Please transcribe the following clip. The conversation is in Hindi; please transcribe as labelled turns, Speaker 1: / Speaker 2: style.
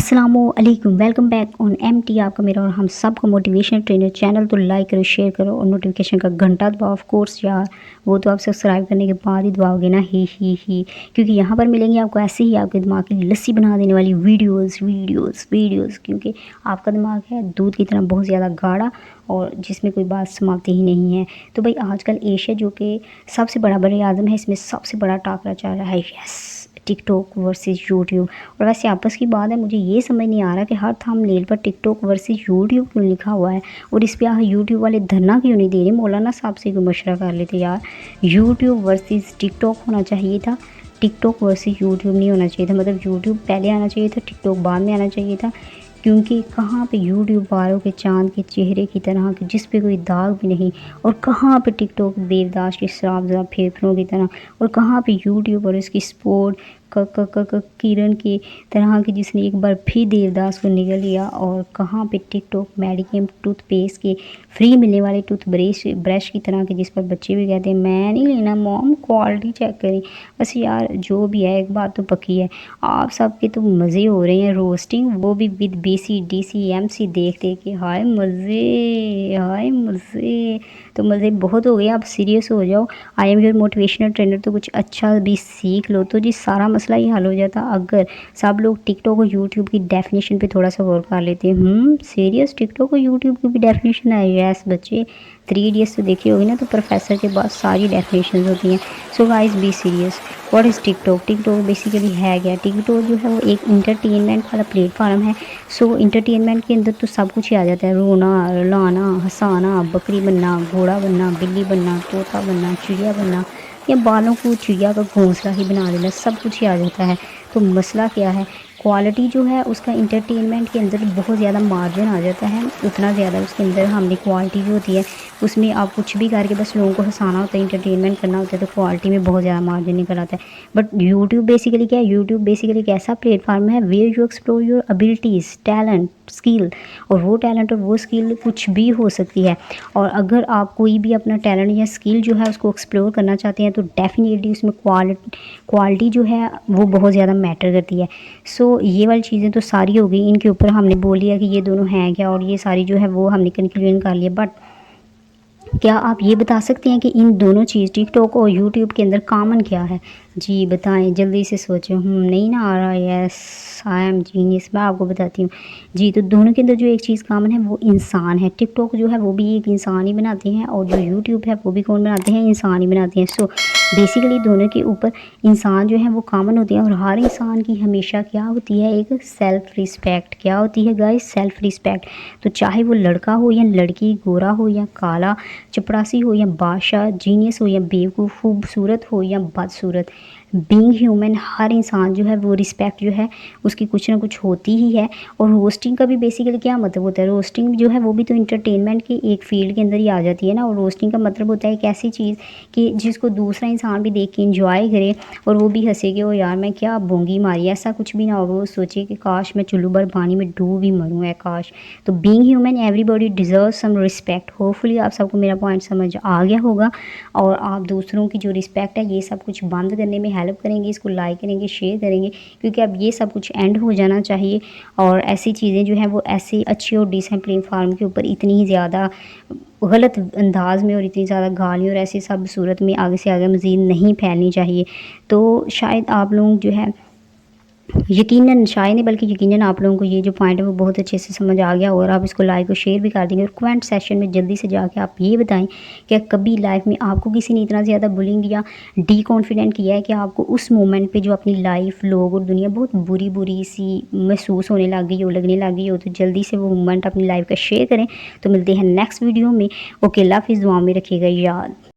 Speaker 1: अस्सलामुअलैकुम, वेलकम बैक ऑन एमटी। आपका मेरा और हम सब का मोटिवेशनल ट्रेनर चैनल। तो लाइक करो, शेयर करो और नोटिफिकेशन का घंटा दबाओ। ऑफ कोर्स यार, वो तो आप सब्सक्राइब करने के बाद ही दबाओगे ना, ही क्योंकि यहाँ पर मिलेंगी आपको ऐसे ही आपके दिमाग की लस्सी बना देने वाली वीडियोस। क्योंकि आपका दिमाग है दूध की तरह बहुत ज़्यादा गाढ़ा और जिसमें कोई बात समाती ही नहीं है। तो भाई आजकल एशिया जो कि सबसे बड़ा बर आज़म है, इसमें सबसे बड़ा टाकरा चल रहा है। Yes, TikTok versus YouTube. और वैसे आपस की बात है, मुझे ये समझ नहीं आ रहा कि हर थंबनेल पर टिकटॉक वर्सेस यूट्यूब क्यों लिखा हुआ है और इस पे यूट्यूब वाले धरना क्यों नहीं दे रहे। मौलाना साहब से कोई मशवरा कर लेते यार। यूट्यूब वर्सेस टिकटॉक होना चाहिए था, टिकटॉक वर्सेस यूट्यूब नहीं होना चाहिए था। मतलब यूट्यूब पहले आना चाहिए था, टिकटॉक बाद में आना चाहिए था। क्योंकि कहाँ पे यूट्यूब वालों के चांद के चेहरे की तरह के जिस पे कोई दाग भी नहीं, और कहाँ पे टिकटॉक देवदास के शराबज़दा फेफड़ों की तरह, और कहाँ पे यूट्यूब और इसकी स्पोर्ट किरण की तरह की जिसने एक बार फिर देवदास को निगल लिया। और कहाँ पे टिकटॉक मेडिकेम टूथपेस्ट के फ्री मिलने वाले ब्रश की तरह के जिस पर बच्चे भी कहते हैं मैं नहीं लेना मॉम, क्वालिटी चेक करें। बस यार जो भी है, एक बात तो पक्की है, आप सबके तो मज़े हो रहे हैं रोस्टिंग, वो भी विद BC DC MC देख के। हाय मज़े, तो मज़े बहुत हो गए। आप सीरियस हो जाओ। I am your motivational trainer, तो कुछ अच्छा भी सीख लो तो जी सारा मसला ही हल हो जाता अगर सब लोग टिकटॉक और यूट्यूब की डेफिनेशन पे थोड़ा सा गौर कर लेते हैं। सीरियस, टिकटॉक और यूट्यूब की भी डेफिनेशन है। यस बच्चे, 3 इडियट्स तो देखी होगी ना, तो प्रोफेसर के पास सारी डेफिनेशन होती हैं। So guys be serious. What is TikTok? TikTok basically है क्या? टिकटॉक जो है वो एक इंटरटेनमेंट वाला प्लेटफॉर्म है। सो इंटरटेनमेंट के अंदर तो सब कुछ ही आ जाता है, रोना रुलाना हंसाना, बकरी बनना, घोड़ा बनना, बिल्ली बनना, तोता बनना, चिड़िया बनना, या बालों को चिड़िया का घोंसला ही बना देना, सब कुछ ही आ जाता है। तो मसला क्या है? क्वालिटी जो है उसका इंटरटेनमेंट के अंदर बहुत ज़्यादा मार्जिन आ जाता है, उतना ज़्यादा उसके अंदर हमने क्वालिटी जो होती है उसमें आप कुछ भी करके बस लोगों को हंसाना होता है, इंटरटेनमेंट करना होता है, तो क्वालिटी में बहुत ज़्यादा मार्जिन निकल आता है। बट यूट्यूब बेसिकली क्या है? यूट्यूब बेसिकली एक ऐसा प्लेटफॉर्म है where you explore your abilities, talent, skill. और वो टैलेंट और वो स्किल कुछ भी हो सकती है। और अगर आप कोई भी अपना टैलेंट या स्किल जो है उसको एक्सप्लोर करना चाहते हैं तो डेफिनेटली उसमें क्वालिटी जो है वो बहुत ज़्यादा मैटर करती है। सो ये वाली चीज़ें तो सारी हो गई, इनके ऊपर हमने बोल लिया कि ये दोनों हैं क्या, और ये सारी जो है वो हमने कंक्लूजन कर लिया। बट क्या आप ये बता सकते हैं कि इन दोनों चीज़ टिकटॉक और यूट्यूब के अंदर कॉमन क्या है? जी बताएं, जल्दी से सोचें। नहीं ना आ रहा? यस, आई एम जीनियस, मैं आपको बताती हूँ। जी, तो दोनों के अंदर जो एक चीज़ कॉमन है वो इंसान है। टिकटॉक जो है वो भी एक इंसान ही बनाते हैं, और जो यूट्यूब है वो भी कौन बनाते हैं? इंसान ही बनाते हैं। सो बेसिकली दोनों के ऊपर इंसान जो है वो कॉमन होते हैं। और हर इंसान की हमेशा क्या होती है? एक सेल्फ रिस्पेक्ट। क्या होती है गाइस? Self respect. तो चाहे वो लड़का हो या लड़की, गोरा हो या काला, चपरासी हो या बादशाह, जीनियस हो या बेवकूफ़, खूबसूरत हो या बदसूरत, बीइंग ह्यूमन, हर इंसान जो है वो रिस्पेक्ट जो है उसकी कुछ ना कुछ होती ही है। और रोस्टिंग का भी बेसिकली क्या मतलब होता है? रोस्टिंग जो है वो भी तो इंटरटेनमेंट की एक फील्ड के अंदर ही आ जाती है ना। और रोस्टिंग का मतलब होता है एक ऐसी चीज़ कि जिसको दूसरा इंसान भी देख के इंजॉय करे और वो भी हंसे कि ओ यार मैं क्या बोंगी मारी। ऐसा कुछ भी ना होगा, वो सोचे कि काश मैं चुल्लू भर पानी में डूब ही मरूँ है काश। तो being human everybody deserve some respect. Hopefully आप सबको मेरा पॉइंट समझ आ गया होगा और आप दूसरों की जो रिस्पेक्ट है ये सब कुछ बंद करने में हेल्प करेंगे, इसको लाइक करेंगे, शेयर करेंगे, क्योंकि अब ये सब कुछ एंड हो जाना चाहिए। और ऐसी चीज़ें जो हैं वो ऐसे अच्छी और डिसेंट प्लेटफार्म के ऊपर इतनी ही ज़्यादा गलत अंदाज में और इतनी ज़्यादा गाली और ऐसी सब सूरत में आगे से आगे मज़ीद नहीं फैलनी चाहिए। तो शायद आप लोग जो है यकीनन, शायद नहीं बल्कि यकीनन आप लोगों को ये जो पॉइंट है वो बहुत अच्छे से समझ आ गया और आप इसको लाइक और शेयर भी कर देंगे। और कमेंट सेशन में जल्दी से जाके आप ये बताएं कि कभी लाइफ में आपको किसी ने इतना ज़्यादा बुलिंग या डी कॉन्फिडेंट किया है कि आपको उस मोमेंट पे जो अपनी लाइफ, लोग और दुनिया बहुत बुरी सी महसूस होने लग गई हो, लगने लग गई हो, तो जल्दी से वो मोमेंट अपनी लाइफ का शेयर करें। तो मिलते हैं नेक्स्ट वीडियो में। ओके, अल्लाह हाफिज़, दुआ में रखिएगा याद।